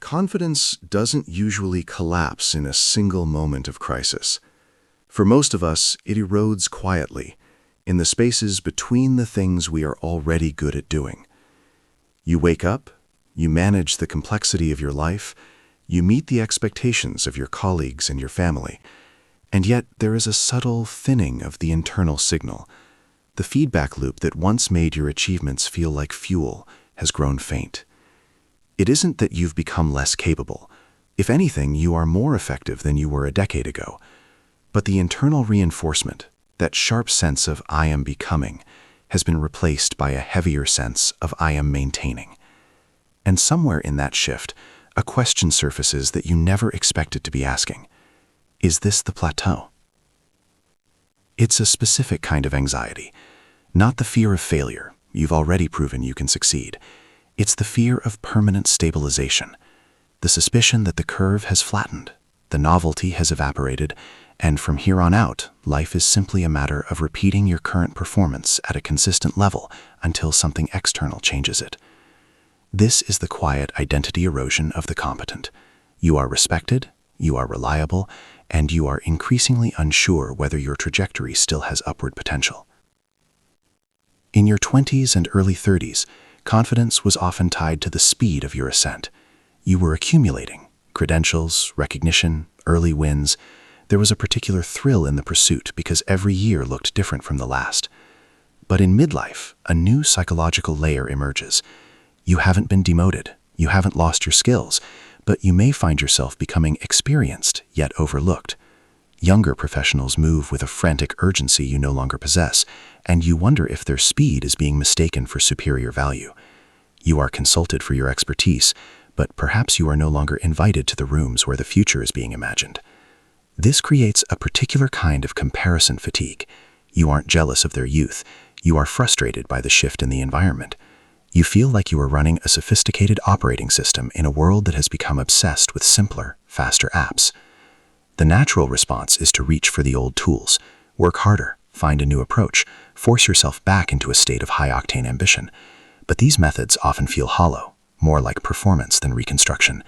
Confidence doesn't usually collapse in a single moment of crisis. For most of us, it erodes quietly, in the spaces between the things we are already good at doing. You wake up, you manage the complexity of your life, you meet the expectations of your colleagues and your family, and yet there is a subtle thinning of the internal signal. The feedback loop that once made your achievements feel like fuel has grown faint. It isn't that you've become less capable. If anything, you are more effective than you were a decade ago. But the internal reinforcement, that sharp sense of I am becoming, has been replaced by a heavier sense of I am maintaining. And somewhere in that shift, a question surfaces that you never expected to be asking. Is this the plateau? It's a specific kind of anxiety, not the fear of failure. You've already proven you can succeed. It's the fear of permanent stabilization, the suspicion that the curve has flattened, the novelty has evaporated, and from here on out, life is simply a matter of repeating your current performance at a consistent level until something external changes it. This is the quiet identity erosion of the competent. You are respected, you are reliable, and you are increasingly unsure whether your trajectory still has upward potential. In your 20s and early 30s, confidence was often tied to the speed of your ascent. You were accumulating credentials, recognition, early wins. There was a particular thrill in the pursuit because every year looked different from the last. But in midlife, a new psychological layer emerges. You haven't been demoted, you haven't lost your skills, but you may find yourself becoming experienced yet overlooked. Younger professionals move with a frantic urgency you no longer possess, and you wonder if their speed is being mistaken for superior value. You are consulted for your expertise, but perhaps you are no longer invited to the rooms where the future is being imagined. This creates a particular kind of comparison fatigue. You aren't jealous of their youth. You are frustrated by the shift in the environment. You feel like you are running a sophisticated operating system in a world that has become obsessed with simpler, faster apps. The natural response is to reach for the old tools, work harder, find a new approach, force yourself back into a state of high-octane ambition. But these methods often feel hollow, more like performance than reconstruction.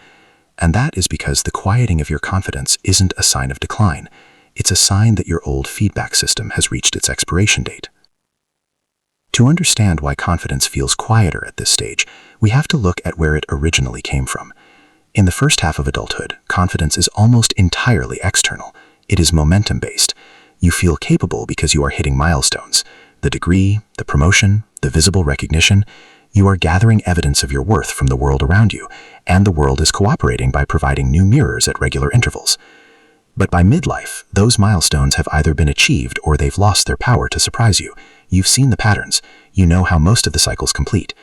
And that is because the quieting of your confidence isn't a sign of decline. It's a sign that your old feedback system has reached its expiration date. To understand why confidence feels quieter at this stage, we have to look at where it originally came from. In the first half of adulthood, confidence is almost entirely external. It is momentum-based. You feel capable because you are hitting milestones. The degree, the promotion, the visible recognition. You are gathering evidence of your worth from the world around you, and the world is cooperating by providing new mirrors at regular intervals. But by midlife, those milestones have either been achieved or they've lost their power to surprise you. You've seen the patterns. You know how most of the cycles complete.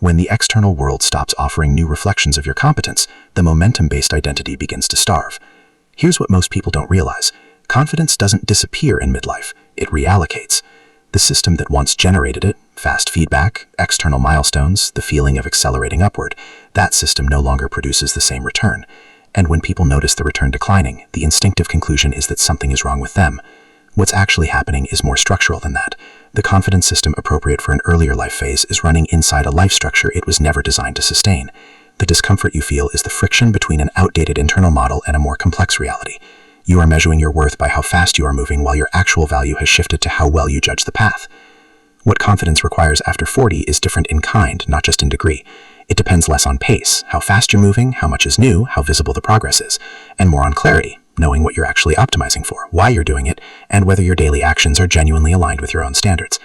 When the external world stops offering new reflections of your competence, the momentum-based identity begins to starve. Here's what most people don't realize. Confidence doesn't disappear in midlife. It reallocates. The system that once generated it, fast feedback, external milestones, the feeling of accelerating upward, that system no longer produces the same return. And when people notice the return declining, the instinctive conclusion is that something is wrong with them. What's actually happening is more structural than that. The confidence system appropriate for an earlier life phase is running inside a life structure it was never designed to sustain. The discomfort you feel is the friction between an outdated internal model and a more complex reality. You are measuring your worth by how fast you are moving while your actual value has shifted to how well you judge the path. What confidence requires after 40 is different in kind, not just in degree. It depends less on pace, how fast you're moving, how much is new, how visible the progress is, and more on clarity, knowing what you're actually optimizing for, why you're doing it, and whether your daily actions are genuinely aligned with your own standards.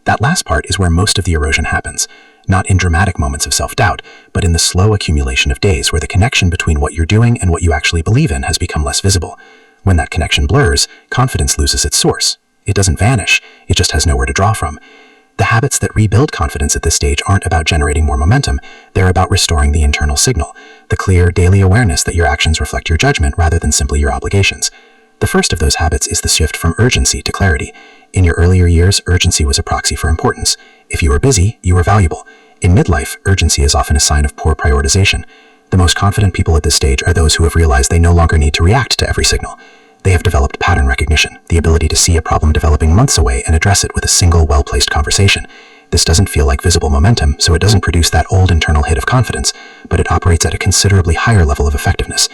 That last part is where most of the erosion happens, not in dramatic moments of self-doubt, but in the slow accumulation of days where the connection between what you're doing and what you actually believe in has become less visible. When that connection blurs, confidence loses its source. It doesn't vanish, it just has nowhere to draw from. The habits that rebuild confidence at this stage aren't about generating more momentum, they're about restoring the internal signal, the clear daily awareness that your actions reflect your judgment rather than simply your obligations. The first of those habits is the shift from urgency to clarity. In your earlier years, urgency was a proxy for importance. If you were busy, you were valuable. In midlife, urgency is often a sign of poor prioritization. The most confident people at this stage are those who have realized they no longer need to react to every signal. They have developed pattern recognition, the ability to see a problem developing months away and address it with a single well-placed conversation. This doesn't feel like visible momentum, so it doesn't produce that old internal hit of confidence, but it operates at a considerably higher level of effectiveness.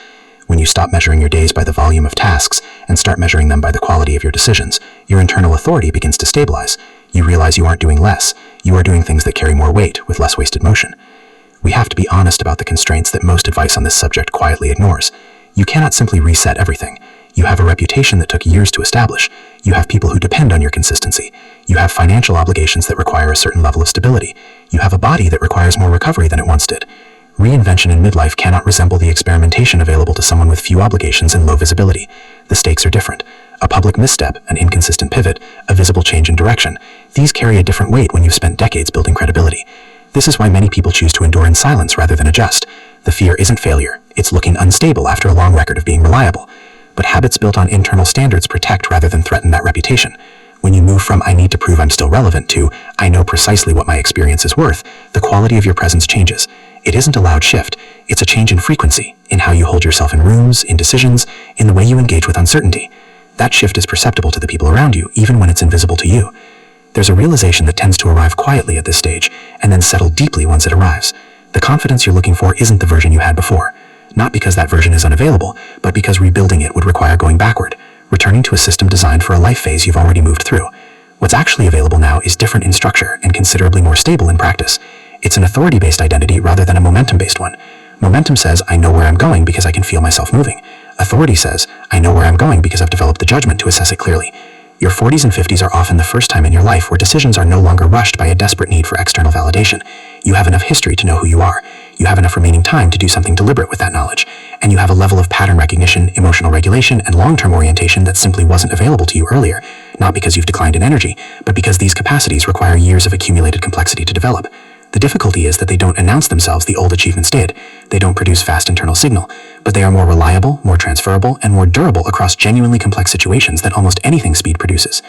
When you stop measuring your days by the volume of tasks and start measuring them by the quality of your decisions, your internal authority begins to stabilize. You realize you aren't doing less. You are doing things that carry more weight with less wasted motion. We have to be honest about the constraints that most advice on this subject quietly ignores. You cannot simply reset everything. You have a reputation that took years to establish. You have people who depend on your consistency. You have financial obligations that require a certain level of stability. You have a body that requires more recovery than it once did. Reinvention in midlife cannot resemble the experimentation available to someone with few obligations and low visibility. The stakes are different. A public misstep, an inconsistent pivot, a visible change in direction. These carry a different weight when you've spent decades building credibility. This is why many people choose to endure in silence rather than adjust. The fear isn't failure. It's looking unstable after a long record of being reliable. But habits built on internal standards protect rather than threaten that reputation. When you move from "I need to prove I'm still relevant" to "I know precisely what my experience is worth," the quality of your presence changes. It isn't a loud shift. It's a change in frequency, in how you hold yourself in rooms, in decisions, in the way you engage with uncertainty. That shift is perceptible to the people around you, even when it's invisible to you. There's a realization that tends to arrive quietly at this stage, and then settle deeply once it arrives. The confidence you're looking for isn't the version you had before. Not because that version is unavailable, but because rebuilding it would require going backward, returning to a system designed for a life phase you've already moved through. What's actually available now is different in structure and considerably more stable in practice. It's an authority-based identity rather than a momentum-based one. Momentum says, "I know where I'm going because I can feel myself moving." Authority says, "I know where I'm going because I've developed the judgment to assess it clearly." Your 40s and 50s are often the first time in your life where decisions are no longer rushed by a desperate need for external validation. You have enough history to know who you are. You have enough remaining time to do something deliberate with that knowledge. And you have a level of pattern recognition, emotional regulation, and long-term orientation that simply wasn't available to you earlier, not because you've declined in energy, but because these capacities require years of accumulated complexity to develop. The difficulty is that they don't announce themselves the old achievements did. They don't produce fast internal signal, but they are more reliable, more transferable, and more durable across genuinely complex situations than almost anything speed produces.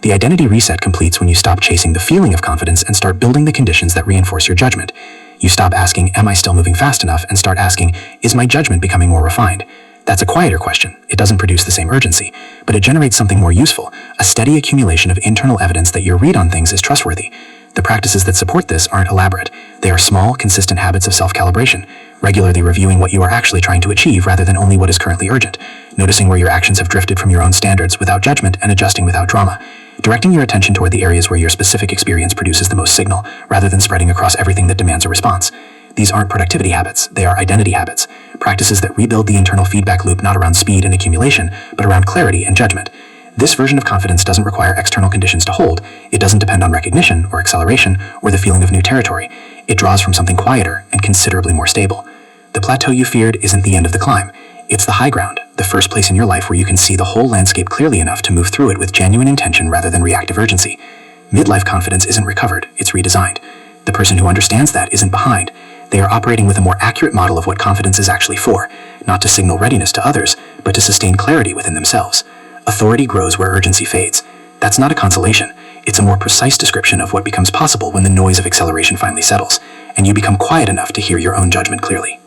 The identity reset completes when you stop chasing the feeling of confidence and start building the conditions that reinforce your judgment. You stop asking, "Am I still moving fast enough?" and start asking, "Is my judgment becoming more refined?" That's a quieter question. It doesn't produce the same urgency, but it generates something more useful, a steady accumulation of internal evidence that your read on things is trustworthy. The practices that support this aren't elaborate. They are small, consistent habits of self-calibration, regularly reviewing what you are actually trying to achieve rather than only what is currently urgent, noticing where your actions have drifted from your own standards without judgment and adjusting without drama, directing your attention toward the areas where your specific experience produces the most signal rather than spreading across everything that demands a response. These aren't productivity habits, they are identity habits, practices that rebuild the internal feedback loop not around speed and accumulation, but around clarity and judgment. This version of confidence doesn't require external conditions to hold. It doesn't depend on recognition or acceleration or the feeling of new territory. It draws from something quieter and considerably more stable. The plateau you feared isn't the end of the climb. It's the high ground, the first place in your life where you can see the whole landscape clearly enough to move through it with genuine intention rather than reactive urgency. Midlife confidence isn't recovered, it's redesigned. The person who understands that isn't behind. They are operating with a more accurate model of what confidence is actually for, not to signal readiness to others, but to sustain clarity within themselves. Authority grows where urgency fades. That's not a consolation. It's a more precise description of what becomes possible when the noise of acceleration finally settles, and you become quiet enough to hear your own judgment clearly.